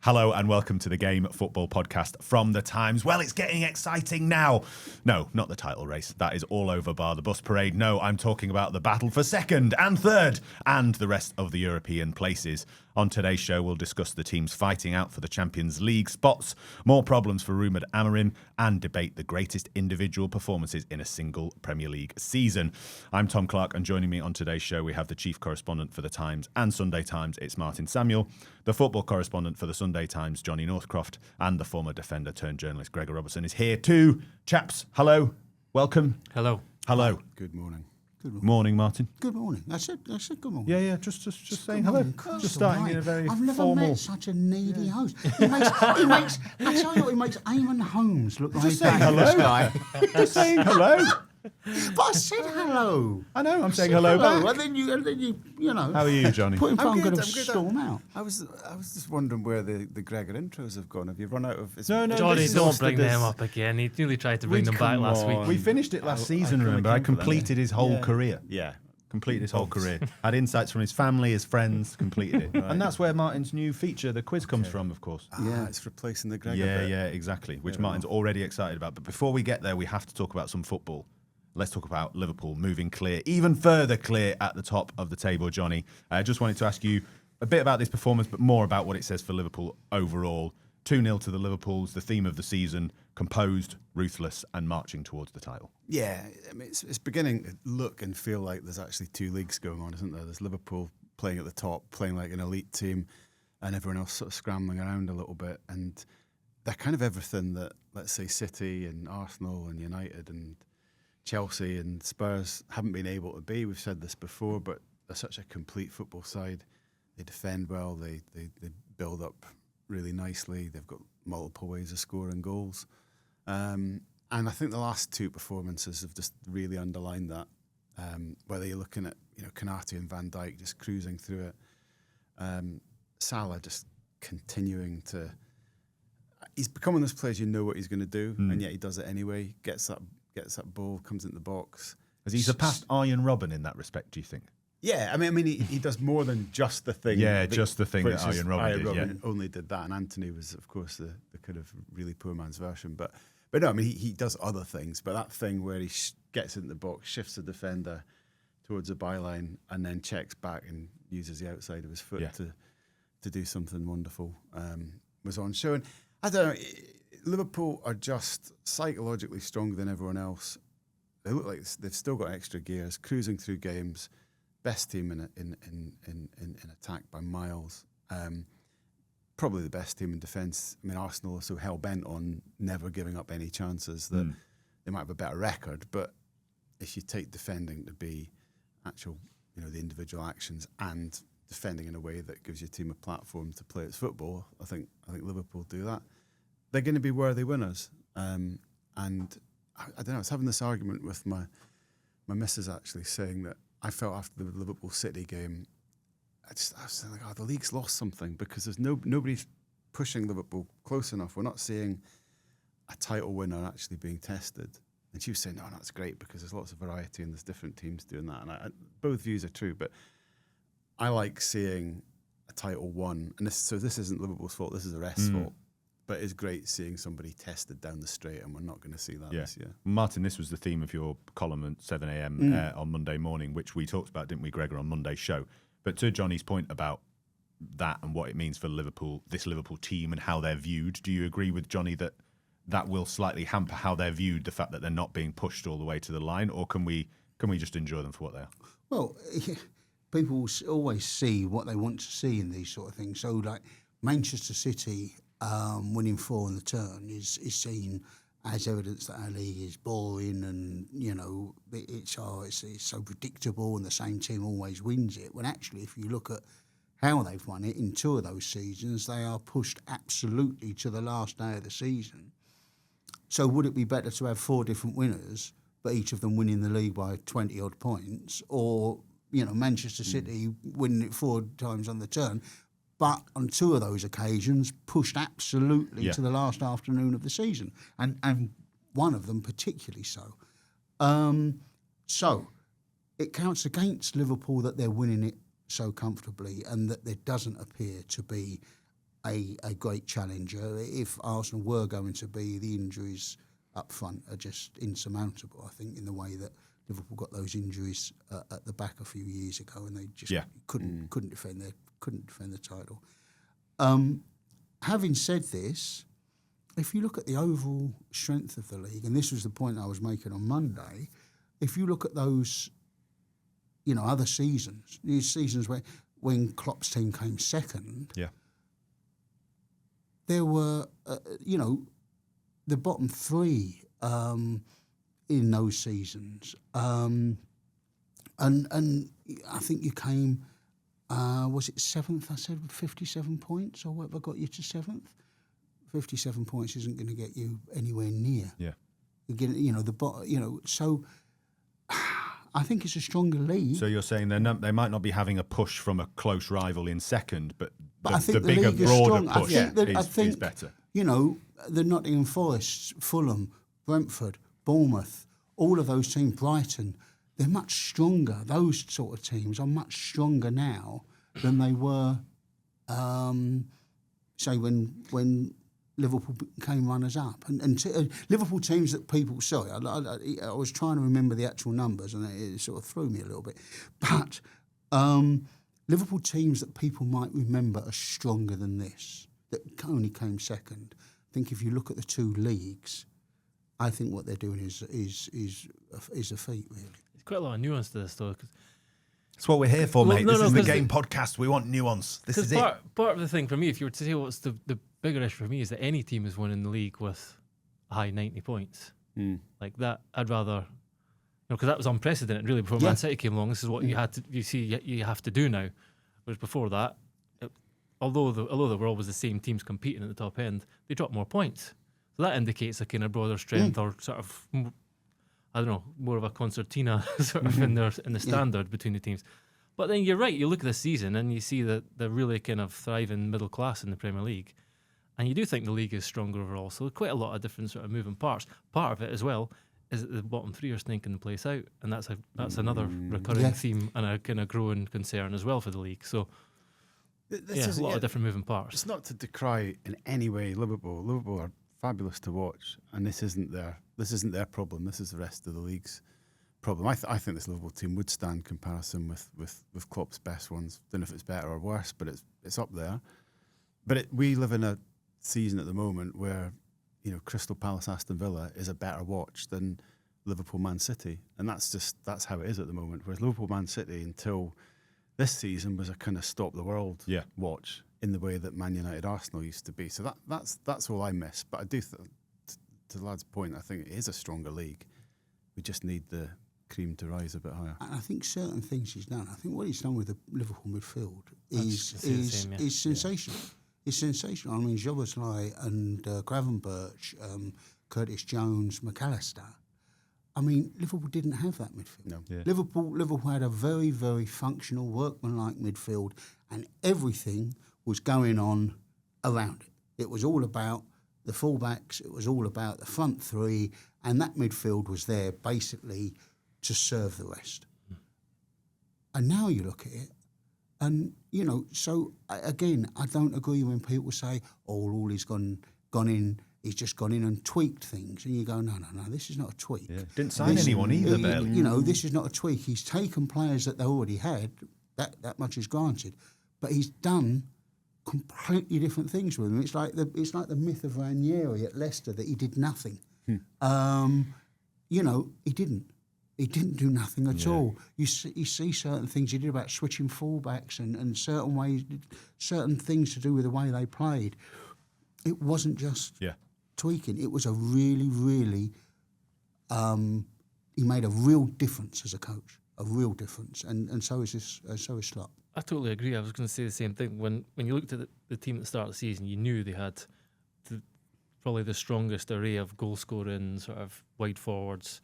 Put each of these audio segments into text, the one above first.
Hello and welcome to the Game Football Podcast from The Times. Well, it's getting exciting now. No, not the title race. That is all over bar the bus parade. No, I'm talking about the battle for second and third and the rest of the European places. On today's show, we'll discuss the teams fighting out for the Champions League spots, more problems for Ruben Amorim, and debate the greatest individual performances in a single Premier League season. I'm Tom Clark, and joining me on today's show, we have the chief correspondent for The Times and Sunday Times, it's Martin Samuel, the football correspondent for the Sunday Times, Johnny Northcroft, and the former defender turned journalist, Gregor Robertson, is here too. Chaps, hello, welcome. Hello. Hello. Good morning. Good morning, Martin. Good morning. I said good morning. Yeah, just saying hello. Just starting in a very I've never formal... met such a needy host. He makes, I tell you what, he makes Eamon Holmes look like Just saying hello. Just saying hello. But I said hello. I know, I'm saying hello back. And then you know. How are you, Johnny? Put him I'm going good, to I'm good. storm out. I was just wondering where the Gregor intros have gone. Have you run out of... No, Johnny, this is don't just bring this- them up again. He nearly tried to bring them back come last on. week. We finished it last season, remember? I completed his whole career. Yeah. Completed his whole career. Had insights from his family, his friends, completed it. And that's where Martin's new feature, the quiz, comes from, of course. Yeah, it's replacing the Gregor bit. Yeah, exactly. Which Martin's already excited about. But before we get there, we have to talk about some football. Let's talk about Liverpool moving clear, even further clear at the top of the table, Johnny. I just wanted to ask you a bit about this performance, but more about what it says for Liverpool overall. 2-0 to the Liverpools, the theme of the season, composed, ruthless, and marching towards the title. Yeah, I mean, it's beginning to look and feel like there's actually two leagues going on, isn't there? There's Liverpool playing at the top, playing like an elite team, and everyone else sort of scrambling around a little bit. And they're kind of everything that, let's say, City and Arsenal and United and Chelsea and Spurs haven't been able to be. We've said this before, but they're such a complete football side. They defend well, they build up really nicely. They've got multiple ways of scoring goals. And I think the last two performances have just really underlined that. Whether you're looking at Konate and Van Dijk just cruising through it, Salah just continuing to. He's becoming this player you know what he's going to do, and yet he does it anyway. Gets that ball, comes into the box. Has he surpassed Arjen Robben in that respect, do you think? Yeah, I mean, he does more than just the thing. Yeah, just the thing that which is Arjen Robben did. Robben only did that, and Anthony was, of course, the kind of really poor man's version. But no, I mean, he does other things. But that thing where he gets into the box, shifts the defender towards the byline, and then checks back and uses the outside of his foot to do something wonderful was on show. And I don't know, Liverpool are just psychologically stronger than everyone else. They look like they've still got extra gears, cruising through games. Best team in attack by miles. Probably the best team in defence. I mean, Arsenal are so hell-bent on never giving up any chances that they might have a better record. But if you take defending to be actual, the individual actions and defending in a way that gives your team a platform to play its football, I think Liverpool do that. They're going to be worthy winners. And I don't know, I was having this argument with my missus actually, saying that I felt after the Liverpool City game, I was like, the league's lost something because there's nobody's pushing Liverpool close enough. We're not seeing a title winner actually being tested. And she was saying, no, that's great because there's lots of variety and there's different teams doing that. And both views are true, but I like seeing a title won. And this isn't Liverpool's fault, this is the rest's fault. But it's great seeing somebody tested down the straight, and we're not going to see that this year. Martin, this was the theme of your column at 7 a.m. On Monday morning, which we talked about, didn't we, Gregor, on Monday's show? But to Johnny's point about that and what it means for Liverpool, this Liverpool team and how they're viewed, do you agree with Johnny that will slightly hamper how they're viewed, the fact that they're not being pushed all the way to the line, or can we just enjoy them for what they are? Well, people always see what they want to see in these sort of things. So, like Manchester City winning 4 on the turn is seen as evidence that our league is boring and, it's so predictable and the same team always wins it. When actually, if you look at how they've won it in 2 of those seasons, they are pushed absolutely to the last day of the season. So would it be better to have 4 different winners, but each of them winning the league by 20-odd points, or, Manchester City winning it 4 times on the turn, but on 2 of those occasions, pushed absolutely to the last afternoon of the season, and one of them particularly so. So it counts against Liverpool that they're winning it so comfortably, and that there doesn't appear to be a great challenger. If Arsenal were going to be, the injuries up front are just insurmountable, I think, in the way that Liverpool got those injuries at the back a few years ago, and they just couldn't defend the title. Having said this, if you look at the overall strength of the league, and this was the point I was making on Monday, if you look at those, other seasons, these seasons when Klopp's team came second, there were, the bottom three in those seasons, and I think you came, was it seventh? I said with 57 points, or whatever got you to seventh. 57 points isn't going to get you anywhere near. Yeah. Again, so I think it's a stronger league. So you're saying they might not be having a push from a close rival in second, but I think the the bigger, league is broader strong. push is better. The Nottingham Forest, Fulham, Brentford, Bournemouth, all of those teams, Brighton, they're much stronger. Those sort of teams are much stronger now than they were, say, when Liverpool came runners-up. And Liverpool teams that people... Sorry, I was trying to remember the actual numbers and it sort of threw me a little bit. But Liverpool teams that people might remember are stronger than this, that only came second. I think if you look at the two leagues, I think what they're doing is a feat, really. There's quite a lot of nuance to this, though. That's what we're here for, mate. This is the game podcast. We want nuance. This is part of the thing for me, if you were to say what's the bigger issue for me, is that any team is winning the league with a high 90 points. Like that, I'd rather... because that was unprecedented, really, before Man City came along. This is what you have to do now. Whereas before that, although they were always the same teams competing at the top end, they dropped more points. So that indicates a kind of broader strength, or sort of, I don't know, more of a concertina sort of in the standard between the teams. But then you're right, you look at this season and you see that they're really kind of thriving middle class in the Premier League. And you do think the league is stronger overall. So quite a lot of different sort of moving parts. Part of it as well is that the bottom three are stinking the place out, and that's another recurring theme and a kind of growing concern as well for the league. So there's a lot of different moving parts. It's not to decry in any way Liverpool. Liverpool are fabulous to watch, and this isn't their problem. This is the rest of the league's problem. I think this Liverpool team would stand comparison with Klopp's best ones. Don't know if it's better or worse, but it's up there. But we live in a season at the moment where Crystal Palace Aston Villa is a better watch than Liverpool Man City, and that's how it is at the moment. Whereas Liverpool Man City until this season was a kind of stop the world watch in the way that Man United Arsenal used to be. So that's all I miss. But I do to the lad's point, I think it is a stronger league. We just need the cream to rise a bit higher. And I think certain things he's done. I think what he's done with the Liverpool midfield is sensational. It's sensational. I mean, Szoboszlai and Gravenberch, Curtis Jones, McAllister. I mean, Liverpool didn't have that midfield. No. Yeah. Liverpool had a very, very functional, workmanlike midfield, and everything was going on around it. It was all about the fullbacks. It was all about the front three, and that midfield was there basically to serve the rest. And now you look at it, and, so, again, I don't agree when people say, all he's gone in, he's just gone in and tweaked things. And you go, no, this is not a tweak. Yeah. Didn't sign anyone either, barely. This is not a tweak. He's taken players that they already had, that much is granted, but he's done completely different things with them. It's like the myth of Ranieri at Leicester, that he did nothing. He didn't. He didn't do nothing at all. You see certain things he did about switching fullbacks and certain ways, certain things to do with the way they played. It wasn't just tweaking. It was a really, really. He made a real difference as a coach, a real difference, and so is Slot. I totally agree. I was going to say the same thing. When you looked at the team at the start of the season, you knew they had probably the strongest array of goal scoring, sort of wide forwards.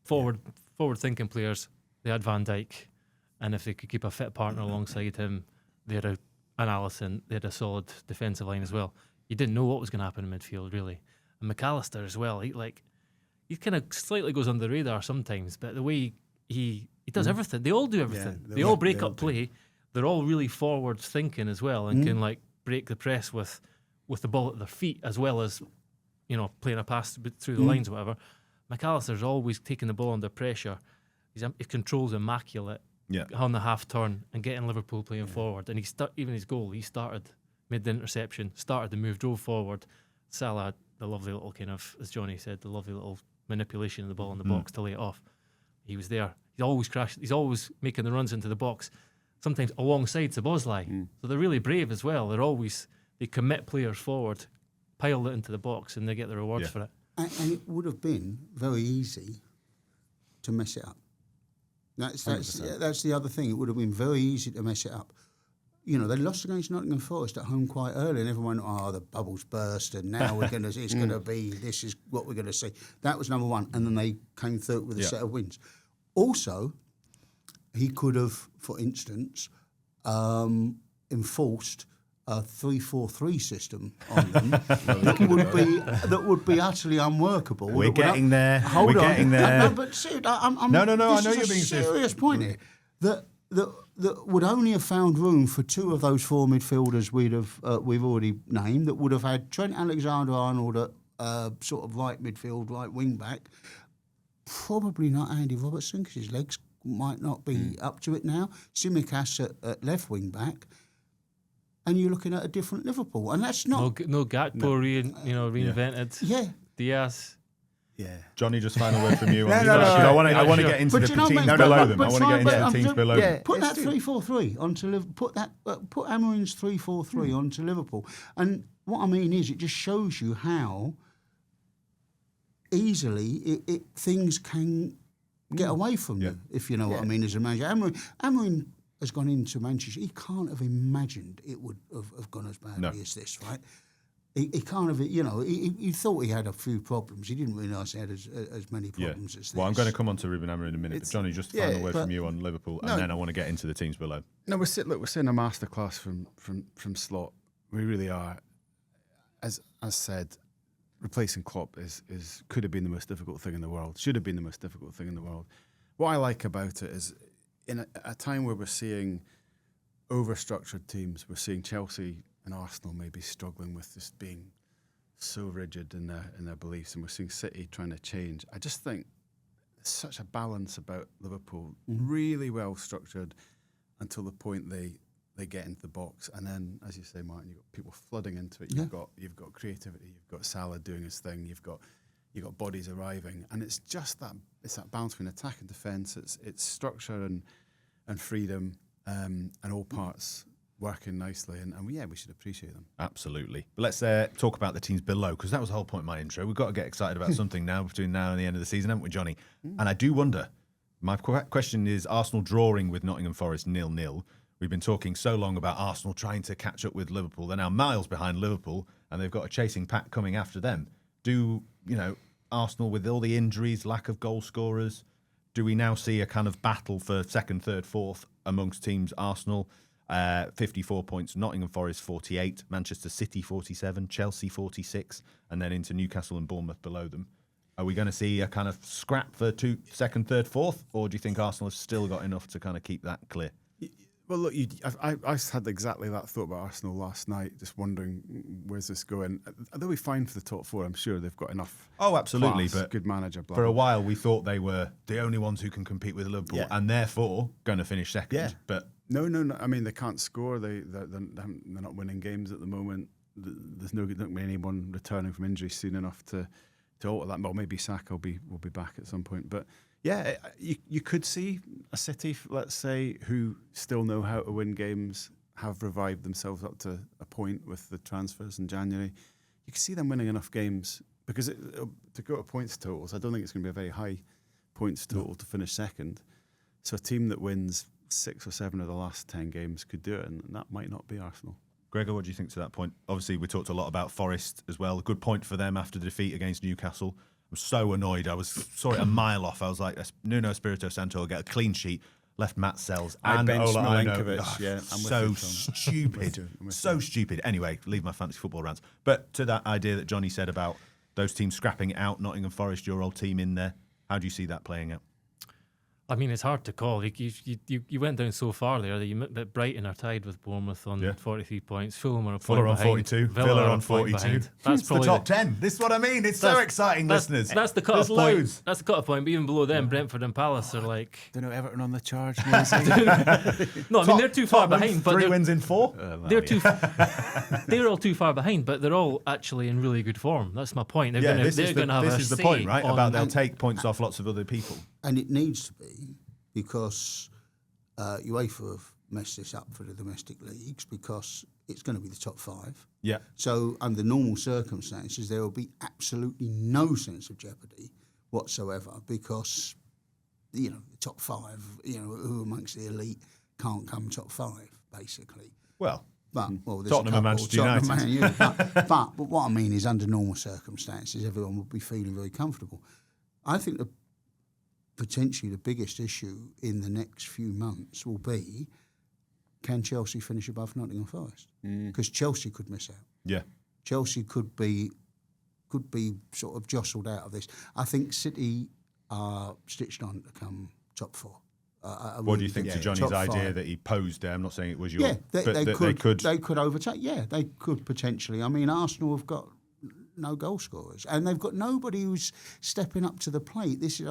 Forward-thinking players. They had Van Dijk, and if they could keep a fit partner alongside him, they had an Alisson. They had a solid defensive line as well. You didn't know what was going to happen in midfield, really. And McAllister as well. He kind of slightly goes under the radar sometimes, but the way he does everything. They all do everything. They all break up play. They're all really forward-thinking as well, and can break the press with the ball at their feet as well as, playing a pass through the lines or whatever. McAllister's always taking the ball under pressure. His control's immaculate on the half turn and getting Liverpool playing forward. And even his goal, he made the interception, started the move, drove forward. Salah, the lovely little kind of, as Johnny said, the lovely little manipulation of the ball in the box to lay it off. He was there. He's always crashed. He's always making the runs into the box, sometimes alongside Szoboszlai. So they're really brave as well. They commit players forward, pile it into the box, and they get the rewards for it. And it would have been very easy to mess it up. That's the other thing. It would have been very easy to mess it up. They lost against Nottingham Forest at home quite early, and everyone, the bubbles burst, and now it's going to be, this is what we're going to see. That was number one, and then they came through with a set of wins. Also, he could have, for instance, enforced a 3-4-3 system on them that would be utterly unworkable. We're getting there. Hold on. Getting there. No, but seriously, No. I know you're being serious point here. That would only have found room for two of those four midfielders we've already named. That would have had Trent Alexander-Arnold at sort of right midfield, right wing back. Probably not Andy Robertson because his legs might not be up to it now. Tsimikas at left wing back. And you're looking at a different Liverpool, and that's not no Gakpo reinvented. Yeah, Diaz. Yeah, Johnny, just final word from you. No. I want to get into the teams below them. I want to get into the teams below them. Put that 3-4-3 onto Liverpool. Put Amorim's 3-4-3 onto Liverpool. And what I mean is, it just shows you how easily things can get away from you, if you know what I mean. As a manager, Amorim has gone into Manchester. He can't have imagined it would have gone as badly as this, right? He can't have, he thought he had a few problems. He didn't realise he had as many problems as this. Well, I'm going to come on to Ruben Amorim in a minute. But Johnny, just a final word from you on Liverpool, and then I want to get into the teams below. No, we're seeing a masterclass from Slot. We really are. As said, replacing Klopp could have been the most difficult thing in the world. Should have been the most difficult thing in the world. What I like about it is, in a time where we're seeing over-structured teams, we're seeing Chelsea and Arsenal maybe struggling with just being so rigid in their beliefs, and we're seeing City trying to change. I just think there's such a balance about Liverpool, really well structured until the point they get into the box, and then, as you say, Martin, you've got people flooding into it. You've got creativity. You've got Salah doing his thing. You've got bodies arriving, and it's just that balance between attack and defence. It's structure and freedom, and all parts working nicely, and we should appreciate them. Absolutely. But let's talk about the teams below, because that was the whole point of my intro. We've got to get excited about something now between now and the end of the season, haven't we, Johnny? And I do wonder, my question is Arsenal drawing with Nottingham Forest 0-0. We've been talking so long about Arsenal trying to catch up with Liverpool. They're now miles behind Liverpool, and they've got a chasing pack coming after them. Do, Arsenal, with all the injuries, lack of goal scorers, do we now see a kind of battle for second, third, fourth amongst teams? Arsenal, 54 points, Nottingham Forest 48, Manchester City 47, Chelsea 46, and then into Newcastle and Bournemouth below them. Are we going to see a kind of scrap for second, third, fourth, or do you think Arsenal has still got enough to kind of keep that clear? Well, look, I had exactly that thought about Arsenal last night, just wondering where's this going. They'll be fine for the top four. I'm sure they've got enough. Oh, absolutely, class, but good manager. Blah, for a blah. while, we thought they were the only ones who can compete with Liverpool, and therefore going to finish second. Yeah. But no. I mean, they can't score. They're not winning games at the moment. There's not anyone returning from injury soon enough to alter that. Well, maybe Saka will be back at some point, but. Yeah, you could see a City, let's say, who still know how to win games, have revived themselves up to a point with the transfers in January. You can see them winning enough games because to go to points totals, I don't think it's going to be a very high points total to finish second. So a team that wins 6 or 7 of the last 10 games could do it, and that might not be Arsenal. Gregor, what do you think to that point? Obviously, we talked a lot about Forest as well. A good point for them after the defeat against Newcastle. I was so annoyed. I saw it a mile off. I was like, Nuno Espirito Santo will get a clean sheet, left Matt Sells and benched Ola Aina. Milenkovic. So stupid. So stupid. Anyway, leave my fantasy football rants. But to that idea that Johnny said about those teams scrapping it out, Nottingham Forest, your old team in there, how do you see that playing out? I mean, it's hard to call. You went down so far there that Brighton are tied with Bournemouth on 43 points. Fulham are a point on behind. 42. Villa on are a point 42. behind. That's It's probably the top 10. This is what I mean. It's so exciting, listeners. That's the cut-off There's point. loads. That's the cut-off point. But even below them, Brentford and Palace are like... Don't know Everton on the charge. No, I mean, they're too far behind. But 3 wins in 4. They're all too far behind, but they're all actually in really good form. That's my point. They're gonna this is the point, right? About they'll take points off lots of other people. And it needs to be, because UEFA have messed this up for the domestic leagues, because it's going to be the top 5. Yeah. So under normal circumstances, there will be absolutely no sense of jeopardy whatsoever, because, the top 5, who amongst the elite can't come top 5, basically. Well, there's Tottenham and Manchester United. Man U, but what I mean is, under normal circumstances, everyone would be feeling very comfortable. I think potentially the biggest issue in the next few months will be, can Chelsea finish above Nottingham Forest? Because Chelsea could miss out. Yeah. Chelsea could be sort of jostled out of this. I think City are stitched on to come top 4. What do you think to Johnny's idea that he posed there? I'm not saying it was your... they could overtake. Yeah, they could potentially. I mean, Arsenal have got no goal scorers, and they've got nobody who's stepping up to the plate. This is...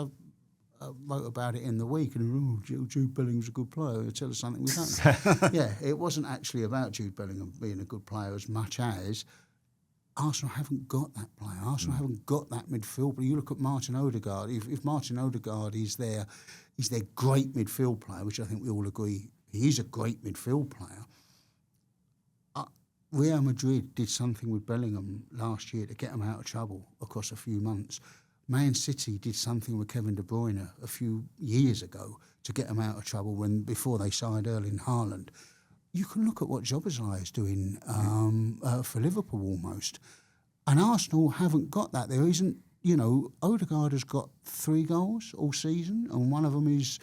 I wrote about it in the week, and Jude Bellingham's a good player. He'll tell us something we don't. Yeah, it wasn't actually about Jude Bellingham being a good player as much as Arsenal haven't got that player. Arsenal haven't got that midfield. But you look at Martin Odegaard. If Martin Odegaard is their great midfield player, which I think we all agree he is a great midfield player. Real Madrid did something with Bellingham last year to get them out of trouble across a few months. Man City did something with Kevin De Bruyne a few years ago to get them out of trouble before they signed Erling Haaland. You can look at what Szoboszlai is doing for Liverpool almost. And Arsenal haven't got that. There isn't, Odegaard has got 3 goals all season, and one of them is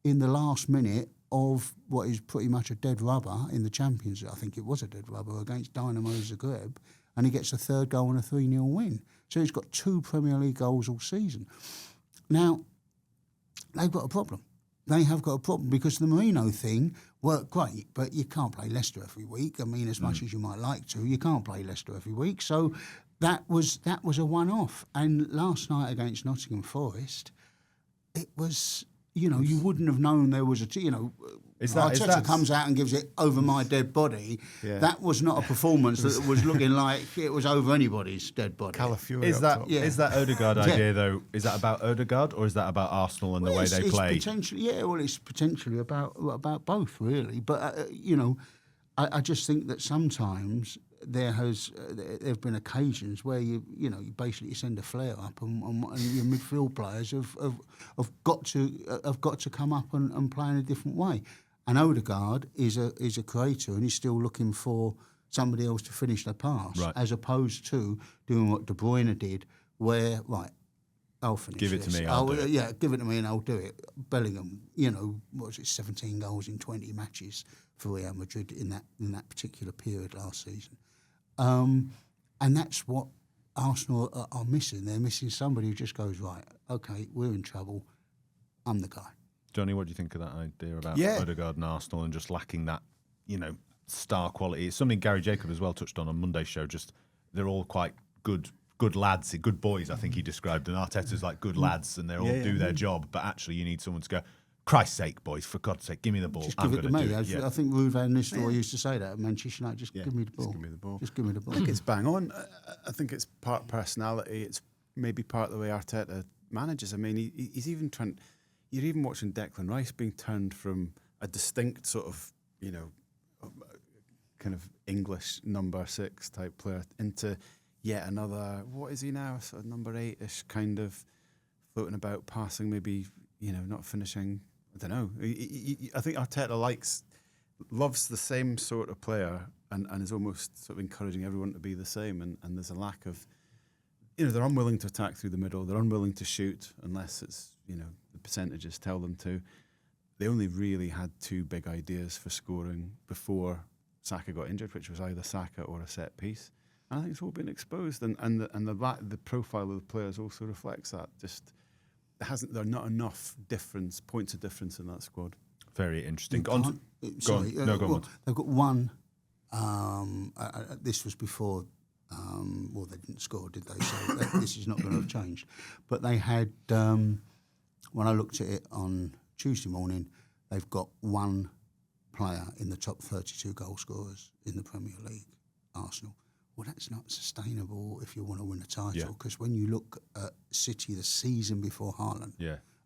in the last minute of what is pretty much a dead rubber in the Champions. I think it was a dead rubber against Dynamo Zagreb, and he gets a 3rd goal and a 3-0 win. So he's got 2 Premier League goals all season. Now, they've got a problem. They have got a problem because the Marino thing worked great, but you can't play Leicester every week. I mean, as much as you might like to, you can't play Leicester every week. So that was a one-off. And last night against Nottingham Forest, it was... you wouldn't have known there was Arteta comes out and gives it over my dead body. Yeah. That was not a performance that was looking like it was over anybody's dead body. Is that Odegaard idea though? Is that about Odegaard or is that about Arsenal and the way they play? It's potentially about both really. But I just think that sometimes there've been occasions where you basically send a flare up and your midfield players have got to come up and play in a different way. And Odegaard is a creator, and he's still looking for somebody else to finish the pass, as opposed to doing what De Bruyne did, where I'll finish. Give it to me. I'll do it. Give it to me and I'll do it. Bellingham, 17 goals in 20 matches for Real Madrid in that particular period last season. And that's what Arsenal are missing. They're missing somebody who just goes, right, okay, we're in trouble. I'm the guy. Johnny, what do you think of that idea about Odegaard and Arsenal and just lacking that, star quality? It's something Gary Jacob as well touched on Monday's show. Just they're all quite good lads, good boys, I think he described. And Arteta's like good lads and they all do their job. But actually you need someone to go, Christ's sake, boys, for God's sake, give me the ball. Just give it to me. I think Ruben Nistelrooy used to say that at Manchester United, just give me the ball. Just give me the ball. Just give me the ball. I think it's bang on. I think it's part personality. It's maybe part of the way Arteta manages. I mean, he's even trying... You're even watching Declan Rice being turned from a distinct sort of, kind of English number 6 type player into yet another, what is he now, sort of number 8-ish, kind of floating about, passing, maybe, not finishing. I don't know. I think Arteta loves the same sort of player and is almost sort of encouraging everyone to be the same. And there's a lack of, they're unwilling to attack through the middle. They're unwilling to shoot unless it's, the percentages tell them to. They only really had 2 big ideas for scoring before Saka got injured, which was either Saka or a set piece. And I think it's all been exposed. And the profile of the players also reflects that. Just there are not enough points of difference in that squad. Very interesting. They've got one. This was before. Well, they didn't score, did they? So this is not going to have changed. But they had. When I looked at it on Tuesday morning, they've got one player in the top 32 goal scorers in the Premier League, Arsenal. Well, that's not sustainable if you want to win a title, because when you look at City the season before Haaland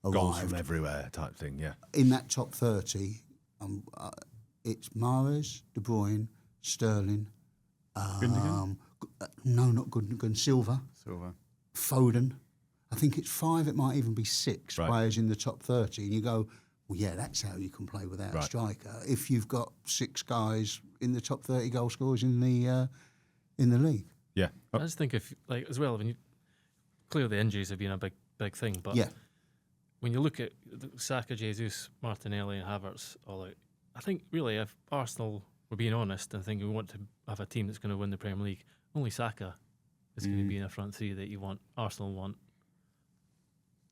goals arrived, from everywhere type thing, in that top 30, it's Mahrez, De Bruyne, Sterling, no, not Gundogan, Silva, Foden. I think it's 5, it might even be 6 players in the top 30, and you go, well, yeah, that's how you can play without a striker. If you've got 6 guys in the top 30 goal scorers in the league. Yeah. I just think as well, when clearly the injuries have been a big thing, but when you look at Saka, Jesus, Martinelli and Havertz all out, I think really if Arsenal were being honest and thinking we want to have a team that's going to win the Premier League, only Saka is going to be in a front three that Arsenal want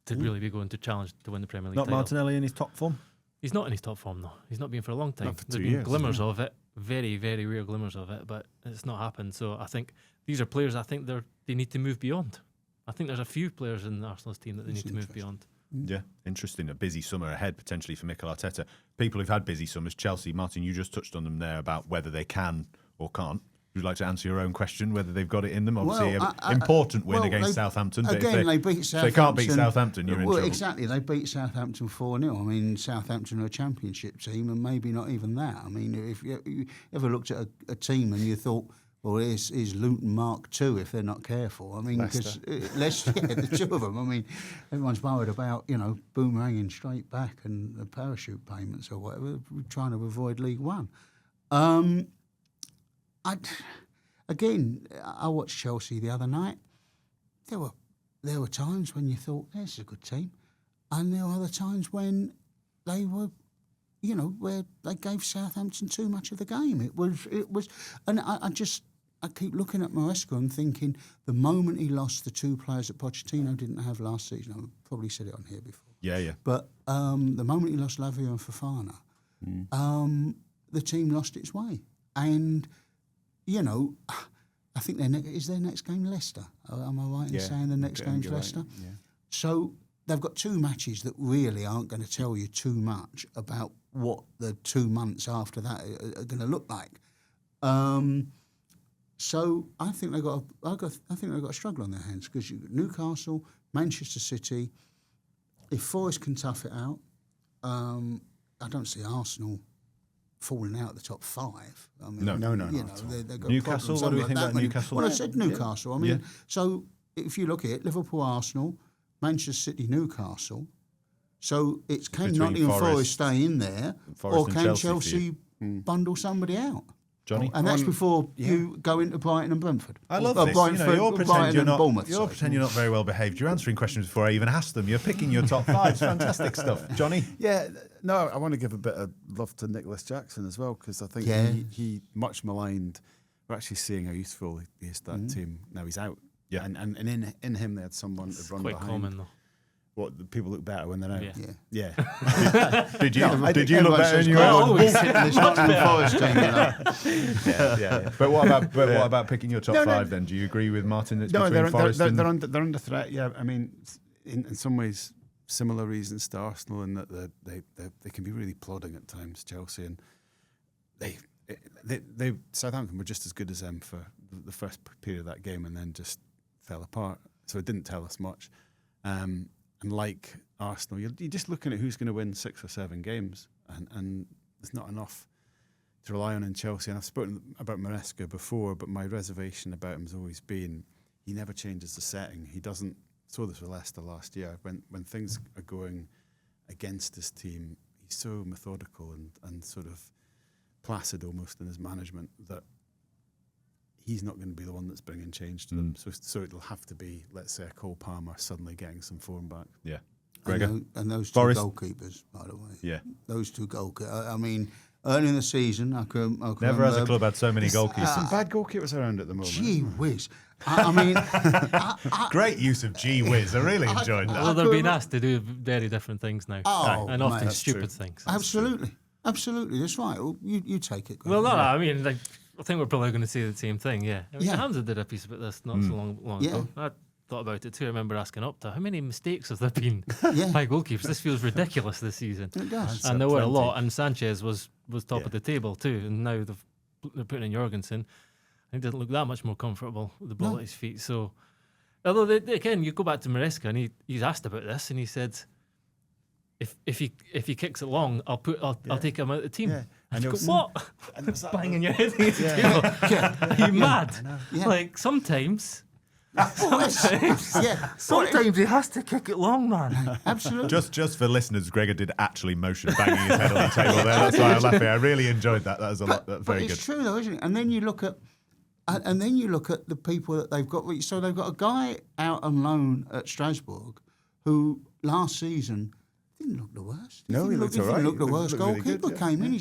to really be going to challenge to win the Premier League Not title. Martinelli in his top form? He's not in his top form though. He's not been for a long time. Not for 2 There's been years, glimmers of it, very, very rare glimmers of it, but it's not happened. So I think these are players I think they need to move beyond. I think there's a few players in Arsenal's team that they need to move beyond. Yeah, interesting. A busy summer ahead potentially for Mikel Arteta. People who've had busy summers, Chelsea, Martin, you just touched on them there about whether they can or can't. Would you like to answer your own question, whether they've got it in them? Obviously, an important win against Southampton. But again, they beat Southampton. They can't beat Southampton, you're in trouble. Exactly. They beat Southampton 4-0. I mean, Southampton are a championship team, and maybe not even that. I mean, if you ever looked at a team and you thought, well, here's Luton Mark II if they're not careful. I mean, because the two of them. I mean, everyone's worried about, boomeranging straight back and the parachute payments or whatever. We're trying to avoid League One. I watched Chelsea the other night. There were times when you thought, this is a good team. And there were other times when they were, where they gave Southampton too much of the game. It was, and I keep looking at Maresca and thinking the moment he lost the 2 players that Pochettino didn't have last season, I've probably said it on here before. Yeah. But the moment he lost Lavia and Fofana, the team lost its way. And, I think is their next game Leicester? Am I right in saying the next game's Leicester? Right. Yeah. So they've got 2 matches that really aren't going to tell you too much about what the 2 months after that are going to look like. So I think they've got a struggle on their hands because you've got Newcastle, Manchester City. If Forest can tough it out, I don't see Arsenal falling out of the top 5. I mean, no. They've got Newcastle. What do we think about Newcastle? Well, I said Newcastle. I mean, so if you look at it, Liverpool, Arsenal, Manchester City, Newcastle. So it's can Nottingham Forest stay in there, or can Chelsea bundle somebody out? Johnny? And that's before you go into Brighton and Brentford. I love this. You're pretending you're not very well behaved. You're answering questions before I even asked them. You're picking your top 5. Fantastic stuff. Johnny? Yeah, no, I want to give a bit of love to Nicholas Jackson as well, because I think he much maligned. We're actually seeing how useful he is to that team. Now he's out. Yeah. And in him they had someone to run quite behind. Common though. What, the people look better when they're out? Yeah. Did you look better when you were out? It's not in the Forest team, Yeah. But what about picking your top 5 then? Do you agree with Martin? That's between Forest and... they're under threat. Yeah, I mean, in some ways, similar reasons to Arsenal in that they can be really plodding at times. Chelsea and they Southampton were just as good as them for the first period of that game, and then just fell apart. So it didn't tell us much. And like Arsenal, you're just looking at who's going to win 6 or 7 games, and there's not enough to rely on in Chelsea. And I've spoken about Maresca before, but my reservation about him has always been he never changes the setting. He doesn't. Saw this with Leicester last year. When things are going against his team, he's so methodical and sort of placid almost in his management that he's not going to be the one that's bringing change to them. So it'll have to be, let's say, a Cole Palmer suddenly getting some form back. Yeah. Gregor? And those two Forest. goalkeepers, by the way. Yeah. Those two goalkeepers. I mean, early in the season, I can Never has a club had so many There's goalkeepers. some bad goalkeepers around at the moment. Gee whiz. I mean, Great use of gee whiz. I really enjoyed that. Well, they're being asked to do very different things now. Oh, and often mate, stupid that's things. absolutely. That's right. Well, you take it. Well, no, I mean, like, I think we're probably going to say the same thing, yeah. I mean, Yeah. Hamza did a piece about this not so long ago. I thought about it too. I remember asking Opta, how many mistakes have there been by goalkeepers? This feels ridiculous this season. It does. And there were a plenty. lot. And Sanchez was top Yeah. of the table too. And now they're putting in Jorgensen. He doesn't look that much more comfortable with the ball at his feet. So, although again, you go back to Maresca and he's asked about this, and he said, if he kicks it long, I'll take him out of the team. Yeah. And you go, And what? And was that Banging your head against the table. Are you mad? Yeah. Like sometimes Yeah, sometimes he has to kick it long, man. absolutely. Just for listeners, Gregor did actually motion banging his head on the table there. That's why I'm laughing. I really enjoyed that. That was a lot. That's very but good. it's true though, isn't it? And then you look at, the people that they've got. So they've got a guy out on loan at Strasbourg, who last season didn't look the worst. No, he looked all right. Didn't look the He worst. looked really Goalkeeper good, yeah. came in.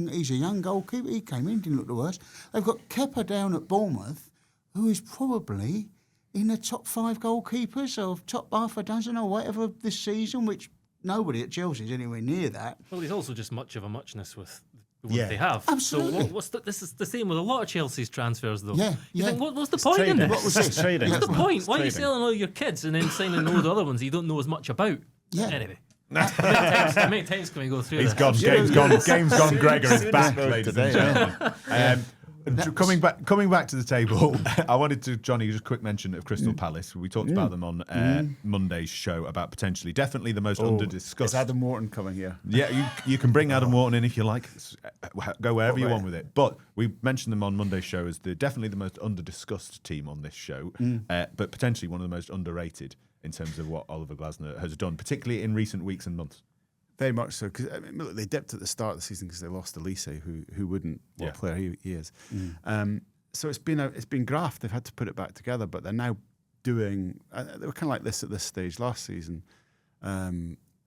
He's a young goalkeeper. He came in, didn't look the worst. They've got Kepa down at Bournemouth, who is probably in the top 5 goalkeepers or top half a dozen or whatever this season, which nobody at Chelsea is anywhere near that. Well, he's also just much of a muchness with what Yeah. they have. Absolutely. So this is the same with a lot of Chelsea's transfers, though. Yeah, You yeah. think, what's the point in this? What was this? trading. What's the isn't it? point? It's Why are you trading. selling all your kids and then signing all the other ones you don't know as much about? Yeah. Anyway. How many times can we go through He's this? gone. Game's gone. Gregor is Soon back, as ladies today, and gentlemen. Coming back to the table, I wanted to, Johnny, just a quick mention of Crystal Palace. We talked about them on Monday's show about potentially, definitely the most under-discussed. Is Adam Morton coming here? Yeah, you can bring Adam Wharton in if you like. Go wherever you right. want with it. But we mentioned them on Monday's show as definitely the most under-discussed team on this show, but potentially one of the most underrated in terms of what Oliver Glasner has done, particularly in recent weeks and months. Very much so, because I mean, look, they dipped at the start of the season because they lost Elise, who wouldn't what Yeah. player he is. So it's been graft. They've had to put it back together, but they're now doing. They were kind of like this at this stage last season.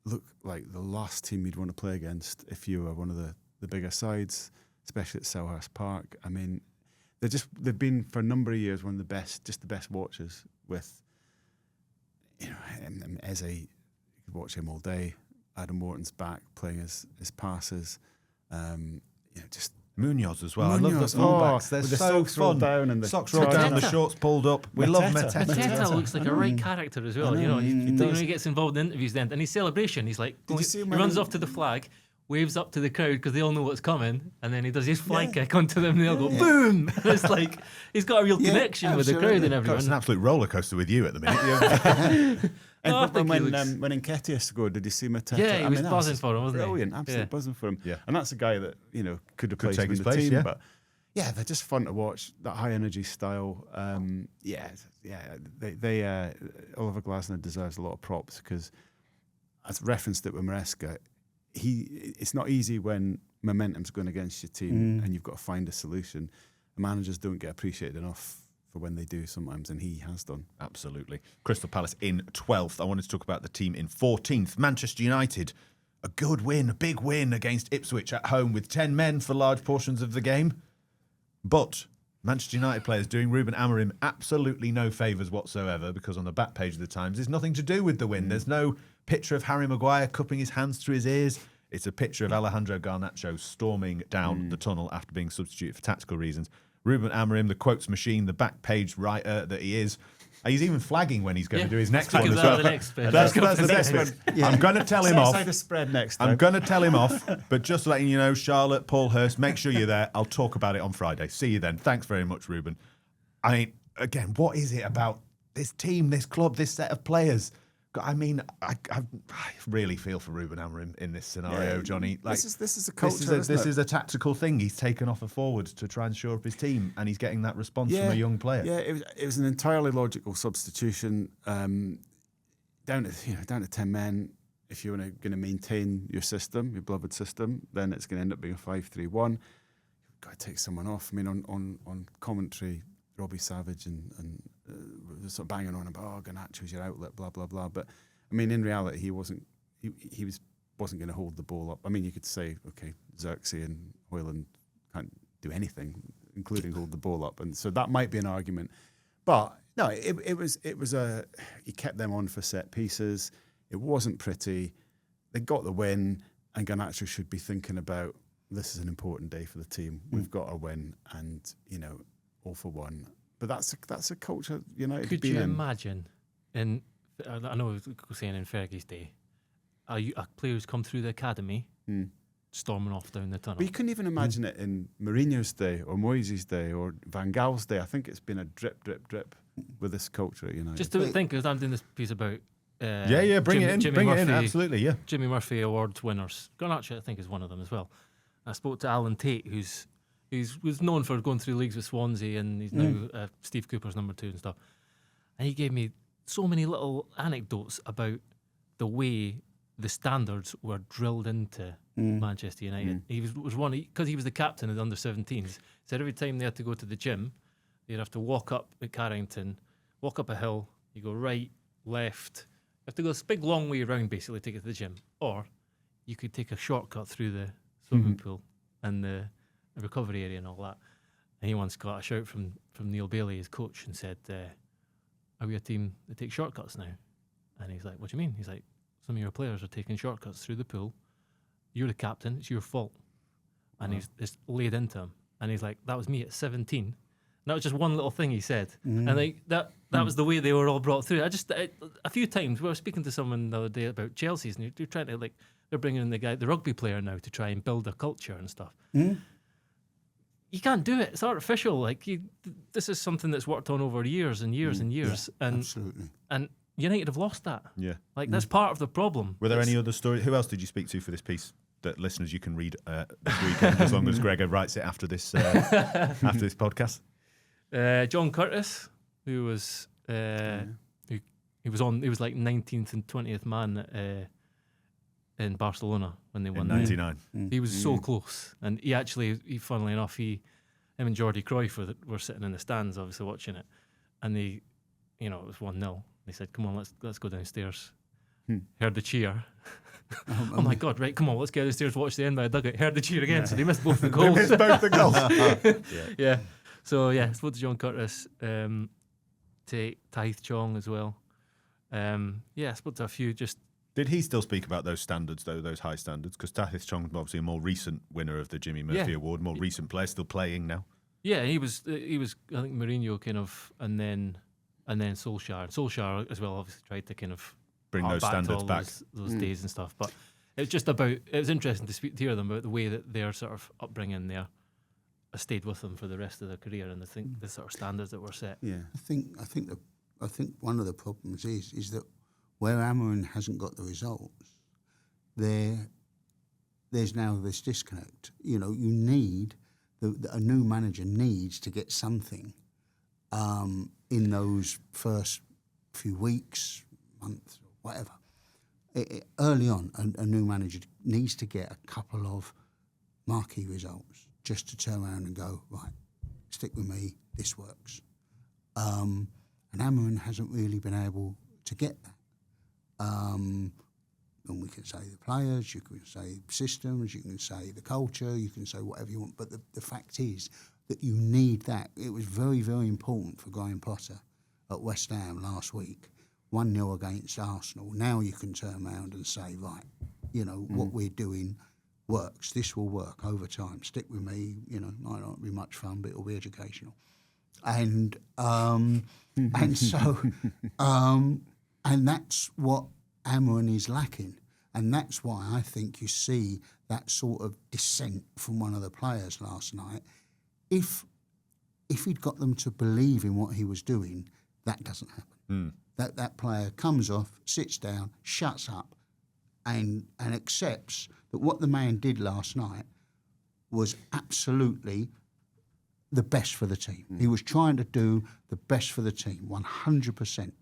Look like the last team you'd want to play against if you were one of the bigger sides, especially at Selhurst Park. I mean, they've been for a number of years one of the best watches with. Eze, you could watch him all day. Adam Morton's back playing his passes. Just Munoz as well. I love the Munoz, fullbacks. They're with the so socks rolled fun. down and the Socks rolled down, the Mateta. shorts pulled up. We love Mateta. Mateta. Mateta looks like a right character as well. You know, he does. he gets involved in interviews then, and his celebration, he's like, you see he him when runs he- off to the flag, waves up to the crowd because they all know what's coming, and then he does his flag kick onto them, and they'll go boom. It's like he's got a real connection with the crowd absolutely. and God, it's an everyone. absolute roller coaster with you at the minute. And No, I think he when looks- when Nketiah scored, did you see Mateta? Yeah, he I was mean, that buzzing for him, wasn't he? brilliant, absolutely Yeah. buzzing for him. Yeah. And that's a guy that could replace take him his in the place, team. yeah. But yeah, they're just fun to watch. That high energy style. They Oliver Glasner deserves a lot of props because, as referenced it with Maresca, it's not easy when momentum's going against your team and you've got to find a solution. The managers don't get appreciated enough for when they do sometimes, and he has done. Absolutely. Crystal Palace in 12th. I wanted to talk about the team in 14th. Manchester United, a good win, a big win against Ipswich at home with 10 men for large portions of the game. But Manchester United players doing Ruben Amorim absolutely no favours whatsoever because on the back page of the Times, there's nothing to do with the win. There's no picture of Harry Maguire cupping his hands through his ears. It's a picture of Alejandro Garnacho storming down the tunnel after being substituted for tactical reasons. Ruben Amorim, the quotes machine, the back page writer that he is. He's even flagging when he's going to do his next Speak one of as that well. on the next page. That's Let's go the for next next one. I'm going to tell him off. Side of spread next time. I'm going to tell him off, but just letting you know, Charlotte, Paul Hurst, make sure you're there. I'll talk about it on Friday. See you then. Thanks very much, Ruben. I mean, again, what is it about this team, this club, this set of players? I mean, I really feel for Ruben Amorim in this scenario, Yeah, Johnny. Like, this is a culture. this is a tactical thing. He's taken off a forward to try and shore up his team, and he's getting that response from a young player. Yeah, it was an entirely logical substitution. Down to 10 men. If you're going to maintain your system, your beloved system, then it's going to end up being a 5-3-1. You've got to take someone off. I mean, on commentary, Robbie Savage and sort of banging on about Garnacho's your outlet, blah blah blah. But I mean, in reality, he wasn't. He was wasn't going to hold the ball up. I mean, you could say, okay, Xerxes and Hoyland can't do anything, including hold the ball up, and so that might be an argument. But no, it was he kept them on for set pieces. It wasn't pretty. They got the win, and Garnacho should be thinking about, this is an important day for the team. We've got a win, and all for one. But that's a culture United. Could you imagine? I know we were saying in Fergie's day, a player who's come through the academy storming off down the tunnel. But you couldn't even imagine it in Mourinho's day or Moyes' day or Van Gaal's day. I think it's been a drip, drip, drip with this culture. Just to think, because I'm doing this piece about. Bring it in, absolutely, yeah. Jimmy Murphy Awards winners. Garnacho, I think, is one of them as well. I spoke to Alan Tate, who's was known for going through leagues with Swansea, and he's now Steve Cooper's number 2 and stuff. And he gave me so many little anecdotes about the way the standards were drilled into Manchester United. He was one, because he was the captain of the under-17s, said every time they had to go to the gym, they'd have to walk up at Carrington, walk up a hill, you go right, left, you have to go this big long way around basically to get to the gym. Or you could take a shortcut through the swimming pool and the recovery area and all that. And he once got a shout from Neil Bailey, his coach, and said, are we a team that takes shortcuts now? And he's like, what do you mean? He's like, some of your players are taking shortcuts through the pool. You're the captain, it's your fault. And he's just laid into him. And he's like, that was me at 17. And that was just one little thing he said. And like that was the way they were all brought through. A few times, we were speaking to someone the other day about Chelsea's, and you're trying to, like, they're bringing in the rugby player now to try and build a culture and stuff. You can't do it. It's artificial. Like, this is something that's worked on over years and years and years. Yeah, absolutely. And United have lost that. Yeah. Like, that's part of the problem. Were there any other stories? Who else did you speak to for this piece that listeners you can read this weekend, as long as Gregor writes it after this after this podcast? John Curtis, who was he was like 19th and 20th man in Barcelona when they won. In 99. He was so close, and funnily enough, him and Jordi Cruyff were sitting in the stands, obviously watching it, and it was 1-0. They said, "Come on, let's go downstairs." Heard the cheer. Oh my God! Right, come on, let's get downstairs. Watch the end by a dugout. Heard the cheer again, so they missed both the goals. They missed both the goals. Yeah. So yeah, spoke to John Curtis, to Taith Chong as well. Spoke to a few. Did he still speak about those standards, though, those high standards? Because Taith Chong's obviously a more recent winner of the Jimmy Murphy Award, more recent player, still playing now. Yeah, he was. I think Mourinho kind of, and then Solskjaer. Solskjaer as well obviously tried to kind of bring those standards back. Those days and stuff. But it was interesting to hear them about the way that their sort of upbringing there has stayed with them for the rest of their career, and the sort of standards that were set. Yeah, I think one of the problems is that where Amorim hasn't got the results, there's now this disconnect. You need a new manager needs to get something in those first few weeks, months, or whatever. Early on, a new manager needs to get a couple of marquee results just to turn around and go, right, stick with me, this works. And Amorim hasn't really been able to get that. And we can say the players, you can say systems, you can say the culture, you can say whatever you want, but the fact is that you need that. It was very, very important for Graham Potter at West Ham last week, 1-0 against Arsenal. Now you can turn around and say, right, what we're doing works. This will work over time. Stick with me. Might not be much fun, but it'll be educational. And and that's what Amorim is lacking. And that's why I think you see that sort of dissent from one of the players last night. If he'd got them to believe in what he was doing, that doesn't happen. That player comes off, sits down, shuts up, and accepts that what the man did last night was absolutely the best for the team. He was trying to do the best for the team, 100%.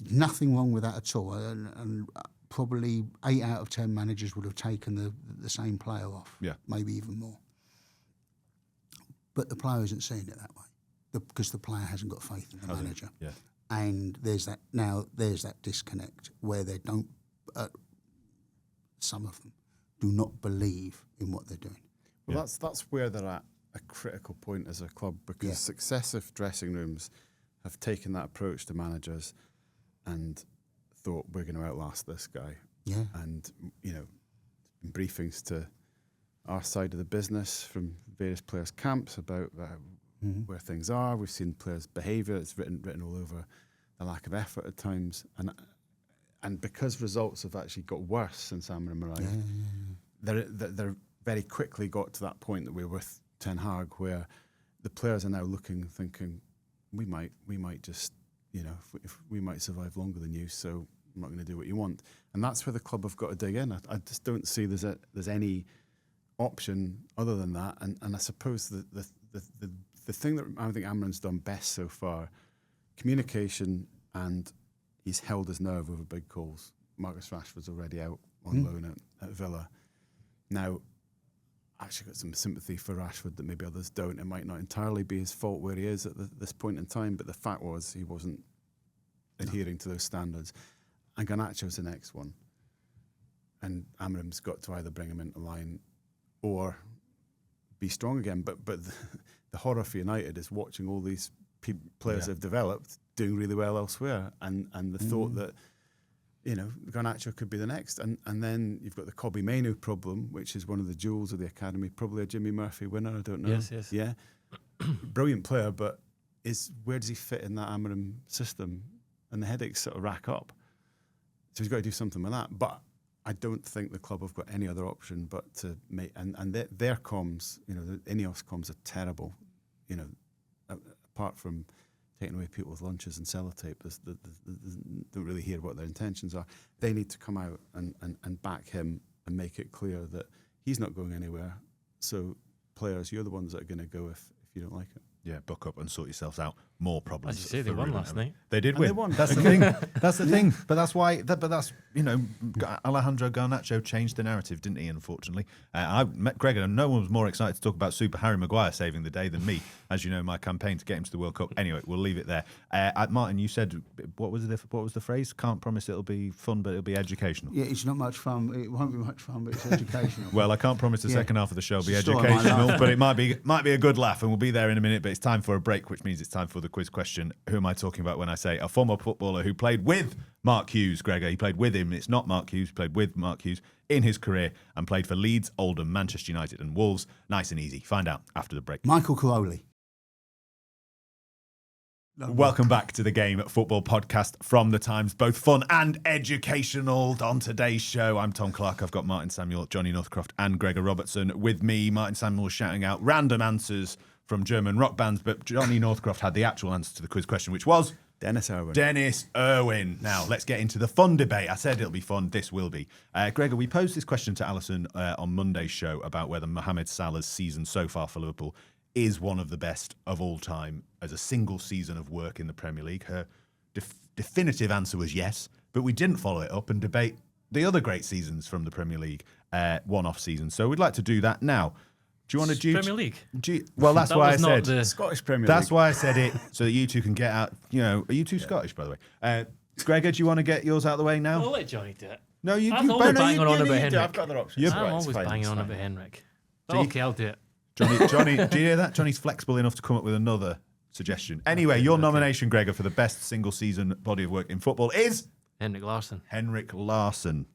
Nothing wrong with that at all. And probably 8 out of 10 managers would have taken the same player off, maybe even more. But the player isn't seeing it that way because the player hasn't got faith in the manager. Yeah. And there's that disconnect where they don't some of them do not believe in what they're doing. Well, that's where they're at a critical point as a club, because successive dressing rooms have taken that approach to managers and thought, we're going to outlast this guy. Yeah. And, briefings to our side of the business from various players' camps about where things are. We've seen players' behaviour. It's written all over the lack of effort at times. And because results have actually got worse since Amorim arrived, they're very quickly got to that point that we're with Ten Hag, where the players are now looking, thinking, we might just, if we might survive longer than you, so I'm not going to do what you want. And that's where the club have got to dig in. I just don't see there's any option other than that. And I suppose the thing that I think Amorim's done best so far, communication, and he's held his nerve over big calls. Marcus Rashford's already out on loan at Villa. Now, I actually got some sympathy for Rashford that maybe others don't. It might not entirely be his fault where he is at this point in time, but the fact was he wasn't adhering to those standards. And Garnacho's the next one. And Amorim's got to either bring him into line or be strong again. But the horror for United is watching all these players they've developed doing really well elsewhere, and the thought that Garnacho could be the next, and then you've got the Kobbie Mainoo problem, which is one of the jewels of the academy, probably a Jimmy Murphy winner. I don't know. Yes. Yeah, brilliant player, but where does he fit in that Amorim system? And the headaches sort of rack up. So he's got to do something with that. But I don't think the club have got any other option but to make, and their comms, the Ineos comms are terrible. Apart from taking away people's lunches and sellotape, they don't really hear what their intentions are. They need to come out and back him and make it clear that he's not going anywhere. So players, you're the ones that are going to go if you don't like it. Yeah, buck up and sort yourselves out. More problems. As you say, they won last night. They did And win. they won. That's the thing. That's the thing. But that's why. But that's Alejandro Garnacho changed the narrative, didn't he? Unfortunately, I met Gregor, and no one was more excited to talk about Super Harry Maguire saving the day than me. As you know, my campaign to get him to the World Cup. Anyway, we'll leave it there. Martin, you said what was the phrase? Can't promise it'll be fun, but it'll be educational. Yeah, it's not much fun. It won't be much fun, but it's educational. Well, I can't promise the second half of the show will be It's a story I might educational, laugh. but it might be a good laugh, and we'll be there in a minute. But it's time for a break, which means it's time for the quiz question. Who am I talking about when I say a former footballer who played with Mark Hughes, Gregor? He played with him. It's not Mark Hughes. He played with Mark Hughes in his career and played for Leeds, Oldham, Manchester United and Wolves. Nice and easy. Find out after the break. Michael Caroli. Welcome back to the Game Football Podcast from The Times, both fun and educational. On today's show, I'm Tom Clark. I've got Martin Samuel, Johnny Northcroft and Gregor Robertson with me. Martin Samuel shouting out random answers from German rock bands, but Johnny Northcroft had the actual answer to the quiz question, which was Dennis Irwin. Dennis Irwin. Now, let's get into the fun debate. I said it'll be fun. This will be. Gregor, we posed this question to Alison on Monday's show about whether Mohamed Salah's season so far for Liverpool is one of the best of all time as a single season of work in the Premier League. Her definitive answer was yes, but we didn't follow it up and debate the other great seasons from the Premier League, one-off seasons. So we'd like to do that now. Do you want to Premier League? Well, that's That why I was not said the- Scottish Premier that's League. why I said it, so that you two can get out. Are you two Scottish, by the way? Gregor, do you want to get yours out of the way now? I'll let Johnny do it. No, you I'm do. always No, banging on about Henrik. I've got other options. I'm Right, it's always fine, banging it's on fine. about Henrik. So you- Okay, I'll do it. Johnny, do you hear that? Johnny's flexible enough to come up with another suggestion. Anyway, your nomination, Gregor, for the best single season body of work in football is Henrik Larsson. Henrik Larsson.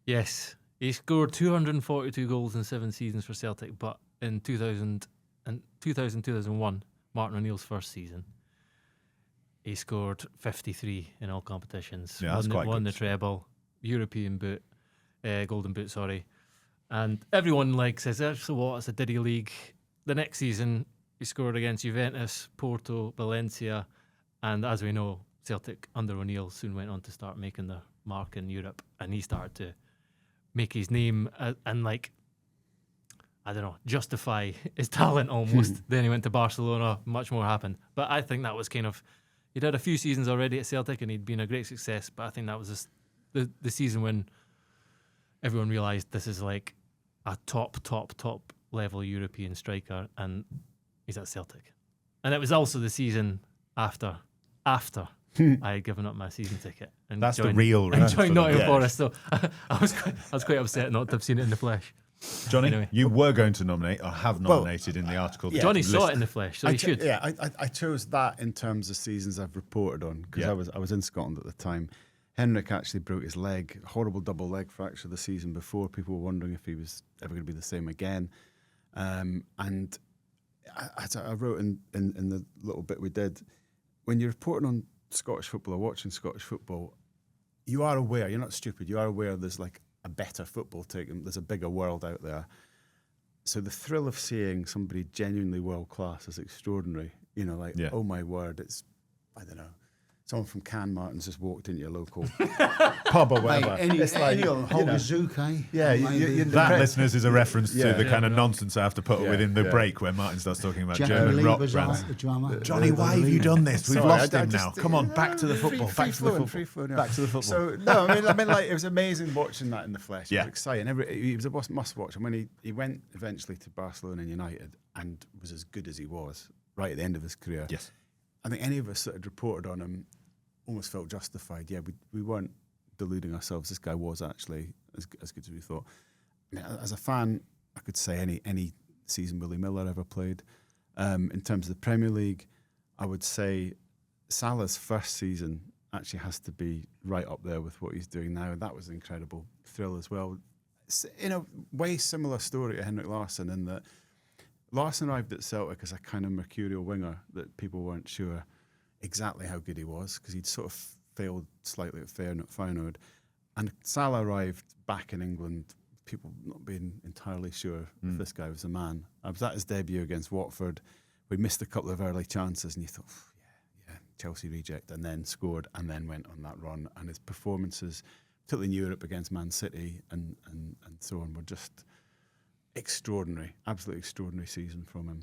Yes, he scored 242 goals in 7 seasons for Celtic, but in 2001, Martin O'Neill's first season, he scored 53 in all competitions. Yeah, that's quite won good. the treble, European boot, golden boot, sorry. And everyone says, so what, it's a Diddy League. The next season, he scored against Juventus, Porto, Valencia, and as we know, Celtic under O'Neill soon went on to start making their mark in Europe, and he started to make his name and I don't know, justify his talent almost. Then he went to Barcelona, much more happened. But I think that was he'd had a few seasons already at Celtic and he'd been a great success, but I think that was the season when everyone realised this is like a top level European striker and he's at Celtic. And it was also the season after I had given up my season ticket and That's the joined, real and reason for joined them. Nottingham Yeah. Forest. So I was quite upset not to have seen it in the flesh. Johnny, Anyway. you were going to nominate or have nominated in the article. that Johnny you saw list- it in the flesh, so he should. I chose that in terms of seasons I've reported on because Yeah. I was in Scotland at the time. Henrik actually broke his leg, horrible double leg fracture the season before. People were wondering if he was ever going to be the same again. And I wrote in the little bit we did, when you're reporting on Scottish football or watching Scottish football, you are aware, you're not stupid, you are aware there's like a better football taken, there's a bigger world out there. So the thrill of seeing somebody genuinely world class is extraordinary. You know, like, Yeah. oh my word, it's, I don't know, someone from Can Martin's just walked into your local pub or whatever. It's like, Hogazuke. Yeah, That, listeners, is a reference Yeah. to the Yeah, kind of nonsense I have to put Yeah, within the yeah. break where Martin starts talking about Jackie German rock Lieber's brands. the drummer. Johnny, why have you done this? We've Sorry, lost I him just- now. Come on, back to the football. Back to the football. Back to the football. So no, I mean, like it was amazing watching that in the flesh. It Yeah. was exciting. He was a must watch. And when he went eventually to Barcelona and United and was as good as he was right at the end of his career. Yes. I think any of us that had reported on him almost felt justified. Yeah, we weren't deluding ourselves. This guy was actually as good as we thought. I mean, as a fan, I could say any season Willie Miller ever played. In terms of the Premier League, I would say Salah's first season actually has to be right up there with what he's doing now. That was an incredible thrill as well. In a way similar story to Henrik Larsson in that Larsson arrived at Celtic as a kind of mercurial winger that people weren't sure exactly how good he was because he'd sort of failed slightly at Feyenoord. And Salah arrived back in England, people not being entirely sure if this guy was a man. I was at his debut against Watford. We missed a couple of early chances and you thought, yeah, Chelsea reject, and then scored and then went on that run. And his performances, particularly in Europe against Man City and so on, were just extraordinary, absolutely extraordinary season from him.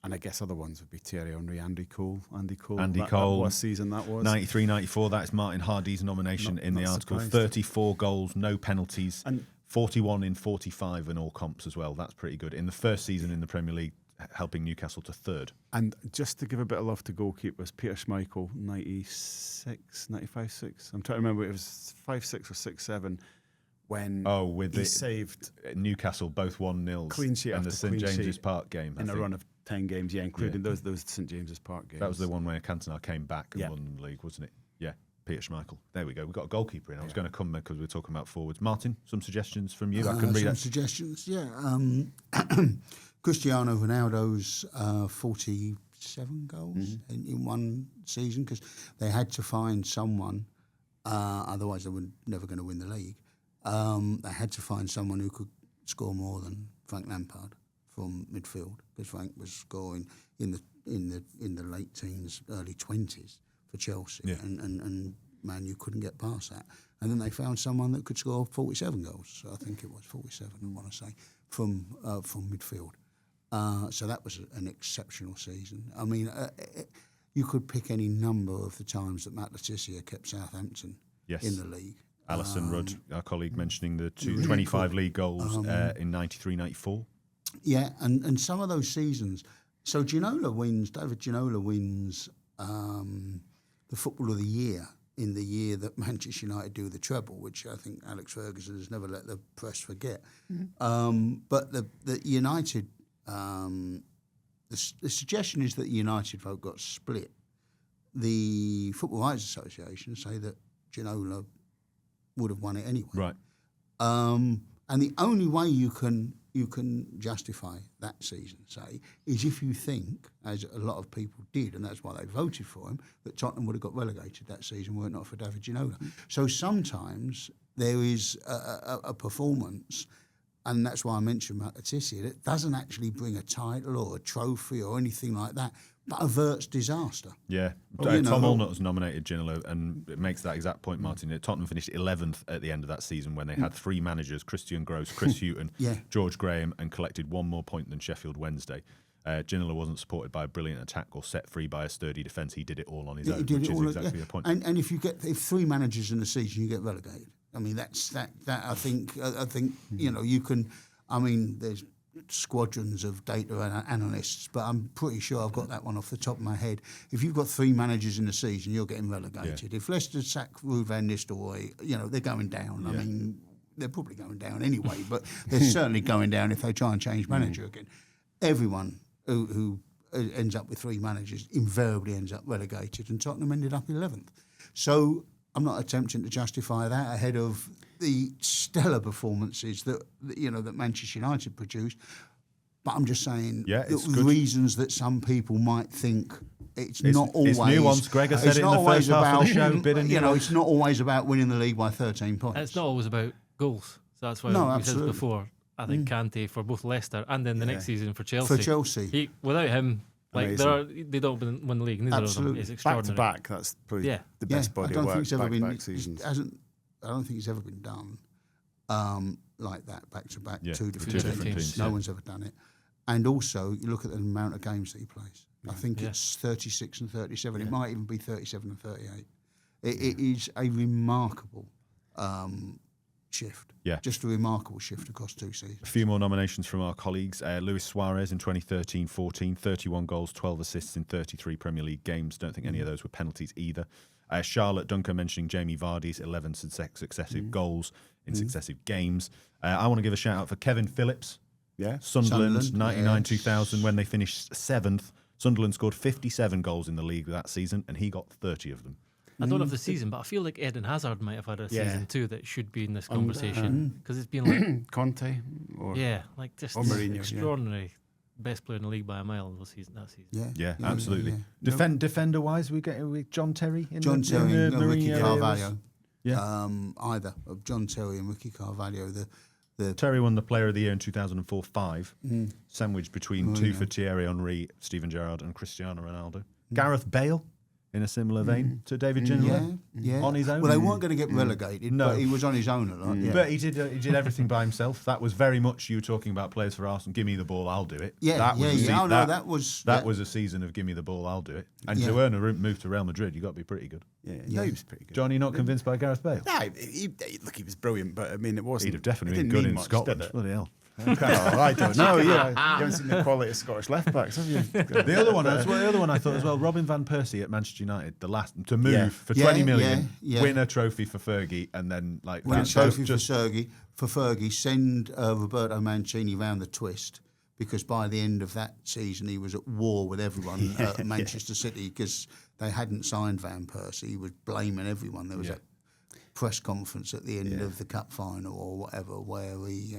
And I guess other ones would be Thierry Henry, Andy Cole. That was season that was. 93-94, that is Martin Hardy's nomination in the not article. surprised. 34 goals, no penalties, And 41 in 45 in all comps as well. That's pretty good. In the first season in the Premier League, helping Newcastle to third. And just to give a bit of love to goalkeepers, Peter Schmeichel, 95-6. I'm trying to remember, it was 5-6 or 6-7 when With he the saved Newcastle both 1-0 clean sheet and the after St clean James's sheet Park game. I in a think. run of 10 games, including those St James's Park games. That was the one where Cantona came back and Yeah. won the league, wasn't it? Yeah, Peter Schmeichel. There we go. We've got a goalkeeper in. I was going to come there because we were talking about forwards. Martin, some suggestions from you? I can read some it. suggestions, yeah. Cristiano Ronaldo's 47 goals in one season because they had to find someone, otherwise they were never going to win the league. They had to find someone who could score more than Frank Lampard from midfield because Frank was scoring in the late teens, early 20s for Chelsea, Yeah. and Man U couldn't get past that. And then they found someone that could score 47 goals. I think it was 47, I want to say, from midfield. So that was an exceptional season. I mean, you could pick any number of the times that Matt Letizia kept Southampton Yes. in the league. Alison Rudd, our colleague, mentioning the 25 league goals in 93-94. Yeah, and some of those seasons. So David Ginola wins the Football of the Year in the year that Manchester United do the treble, which I think Alex Ferguson has never let the press forget. But the United, the suggestion is that the United vote got split. The Football Writers Association say that Ginola would have won it anyway. Right. And the only way you can justify that season, say, is if you think, as a lot of people did, and that's why they voted for him, that Tottenham would have got relegated that season were it not for David Ginola. So sometimes there is a performance, and that's why I mentioned Matt Letizia, that doesn't actually bring a title or a trophy or anything like that, but averts disaster. Yeah. Well, Tom Allnutt has nominated Ginola, and it makes that exact point, Martin. Tottenham finished 11th at the end of that season when they had three managers, Christian Gross, Chris Hughton, George Graham, and collected one more point than Sheffield Wednesday. Ginola wasn't supported by a brilliant attack or set free by a sturdy defence. He did it all on his own, which is exactly the point. And if three managers in a season, you get relegated. I mean, that's that. I think you know, you can. I mean, there's squadrons of data analysts, but I'm pretty sure I've got that one off the top of my head. If you've got 3 managers in the season, you're getting relegated. If Leicester sack Ruben van Nistelrooy, they're going down. I mean, they're probably going down anyway, but they're certainly going down if they try and change manager again. Everyone who ends up with 3 managers invariably ends up relegated, and Tottenham ended up 11th. So I'm not attempting to justify that ahead of the stellar performances that Manchester United produced, but I'm just saying the reasons that some people might think it's not always. It's nuanced. Gregor said it in the first half of the show. It's not always about winning the league by 13 points. It's not always about goals. So that's why we said before. I think Kante for both Leicester and then the next season for Chelsea. Without him, they don't win the league. Neither of them is extraordinary. Back to back, that's probably the best body of work. Back-to-back seasons. I don't think it's ever been done like that, back to back, 2 different teams. No one's ever done it. And also, you look at the amount of games that he plays. I think it's 36 and 37. It might even be 37 and 38. It is a remarkable shift. Yeah. Just a remarkable shift across 2 seasons. A few more nominations from our colleagues. Luis Suarez in 2013-14, 31 goals, 12 assists in 33 Premier League games. Don't think any of those were penalties either. Charlotte Dunker mentioning Jamie Vardy's 11 successive goals in successive games. I want to give a shout out for Kevin Phillips. Yeah. Sunderland 99-2000 when they finished 7th. Sunderland scored 57 goals in the league that season and he got 30 of them. I don't have the season, but I feel like Eden Hazard might have had a season too that should be in this conversation because it's been like Conte or just Mourinho, extraordinary. Best player in the league by a mile that season. Yeah, absolutely. Defender wise, we get with John Terry in John Terry and Ricky Carvalho. Yeah. Either of John Terry and Ricky Carvalho. The Terry won the Player of the Year in 2004-5, sandwiched between 2 for Thierry Henry, Steven Gerrard, and Cristiano Ronaldo. Gareth Bale. In a similar vein to David Ginola, on his own. Well, they weren't going to get relegated, but he was on his own a lot. But he did everything by himself. That was very much you talking about players for Arsenal. Give me the ball, I'll do it. That was a season of give me the ball, I'll do it. And to earn a move to Real Madrid, you got to be pretty good. Yeah, he was pretty good. Johnny, not convinced by Gareth Bale? No, he was brilliant, but I mean, it wasn't. He'd have definitely been good in Scotland. Bloody hell. I don't know. You haven't seen the quality of Scottish left backs, have you? The other one I thought as well. Robin van Persie at Manchester United, the last to move for 20 million, win a trophy for Fergie, and then win a trophy for Fergie, send Roberto Mancini round the twist. Because by the end of that season, he was at war with everyone at Manchester City because they hadn't signed Van Persie. He was blaming everyone. There was a press conference at the end of the cup final or whatever where he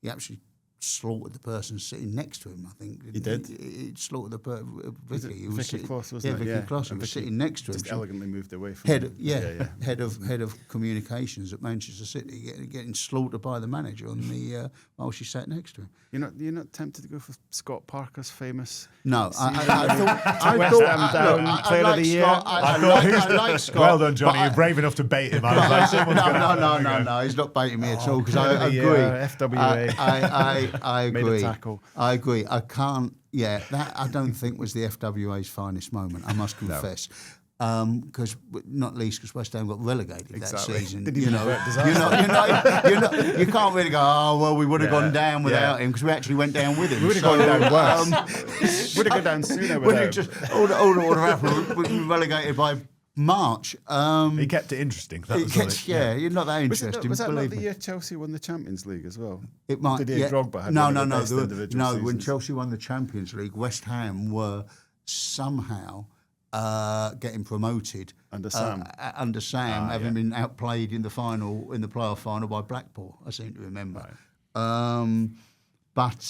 actually slaughtered the person sitting next to him, I think. He did? He slaughtered the Vicky. Vicky Kloss, wasn't it? Vicky Kloss was sitting next to him. Just elegantly moved away from him. Head of communications at Manchester City, getting slaughtered by the manager on the while she sat next to him. You're not tempted to go for Scott Parker's famous? No, I thought Player of the Year. I like Scott. Well done, Johnny. You're brave enough to bait him. No, he's not baiting me at all because I agree. FWA. I agree. Made a tackle. I agree. I can't. Yeah, that I don't think was the FWA's finest moment. I must confess. Because not least because West Ham got relegated that season. You can't really go. Oh well, we would have gone down without him because we actually went down with him. We would have gone down worse. Would have gone down sooner without him. All that would have happened. We were relegated by March. He kept it interesting. You're not that interesting. Was that not the year Chelsea won the Champions League as well? It might. Drogba had no. When Chelsea won the Champions League, West Ham were somehow getting promoted under Sam. Having been outplayed in the playoff final by Blackpool. I seem to remember. Right. But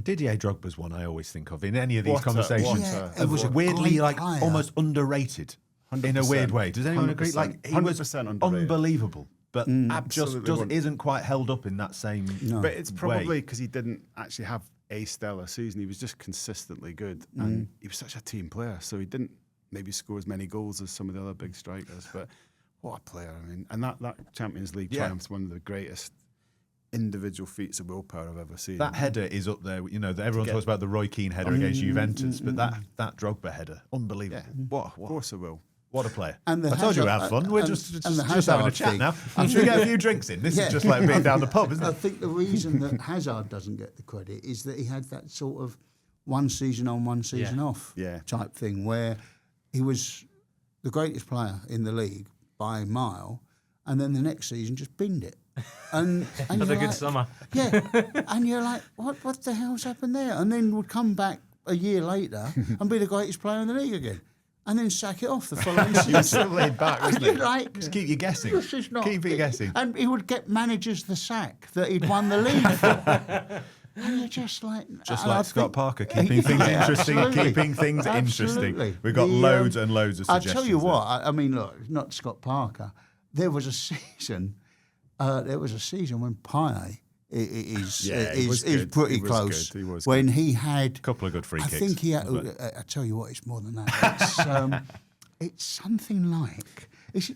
Didier Drogba's one I always think of in any of these conversations. It was weirdly player. almost underrated. 100%. In a weird way. Does anyone agree? Like he was unbelievable, but just isn't quite held up in that same. No. But it's probably because he didn't actually have a stellar season. He was just consistently good, and he was such a team player. So he didn't maybe score as many goals as some of the other big strikers. But what a player! I mean, and that Champions League triumph's one of the greatest individual feats of willpower I've ever seen. That header is up there. Everyone talks about the Roy Keane header against Juventus, but that Drogba header, unbelievable. Yeah. What? Of course I will. What a player. And the I told you we'd Hazard- have fun. We're and- just and the having a Hazard chat thing. now. I'm sure we get a few drinks in. This Yeah. is just like being down the pub, isn't I it? think the reason that Hazard doesn't get the credit is that he had that sort of one season on, one season off type thing, where he was the greatest player in the league by a mile, and then the next season just binned it. And Had a you're good like, summer. Yeah, and you're like, what the hell's happened there? And then would come back a year later and be the greatest player in the league again, and then sack it off the following season. You were so laid back, wasn't You're it? like, Just keep you guessing. this is not. Keep you guessing. And he would get managers the sack that he'd won the league for. And you're just like... Just and I like Scott think- Parker, keeping things Yeah, interesting, absolutely. keeping things Absolutely. interesting. We've got The, loads and loads of I'll suggestions. tell you there. what, I mean, look, not Scott Parker. There was a season when Payet he was is good. pretty He was close. good. He was when he had... Couple of good free I kicks. think he had... but- I tell you what, it's more than that. It's something like... Is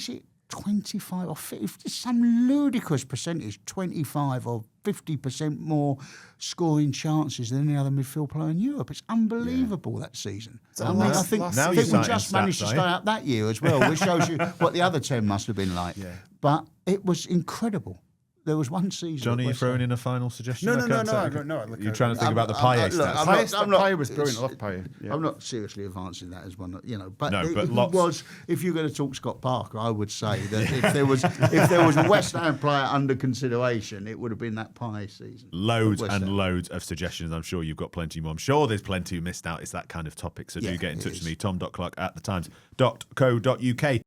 it 25 or 50, some ludicrous percentage, 25 or 50% more scoring chances than any other midfield player in Europe. It's unbelievable that season. I mean, I think now we you're citing just managed to stats, stay up that year as well, which shows you what the other 10 must have been like. Yeah. But it was incredible. There was one season. Johnny, at you West throwing Ham. in a final suggestion? No, I no, can't no, say- no, no, look, You're trying to think about the I'm- Payet look, stats. I'm Payet not- was brilliant. I love Payet. Yeah. I'm not seriously advancing that as one, but, No, but it lots- was. If you're going to talk Scott Parker, I would say that if there was a West Ham player under consideration, it would have been that Payet season. Loads West and Ham. loads of suggestions. I'm sure you've got plenty more. I'm sure there's plenty you missed out. It's that kind of topic. So do Yeah, get in it touch is. with me, tom.clark@thetimes.co.uk.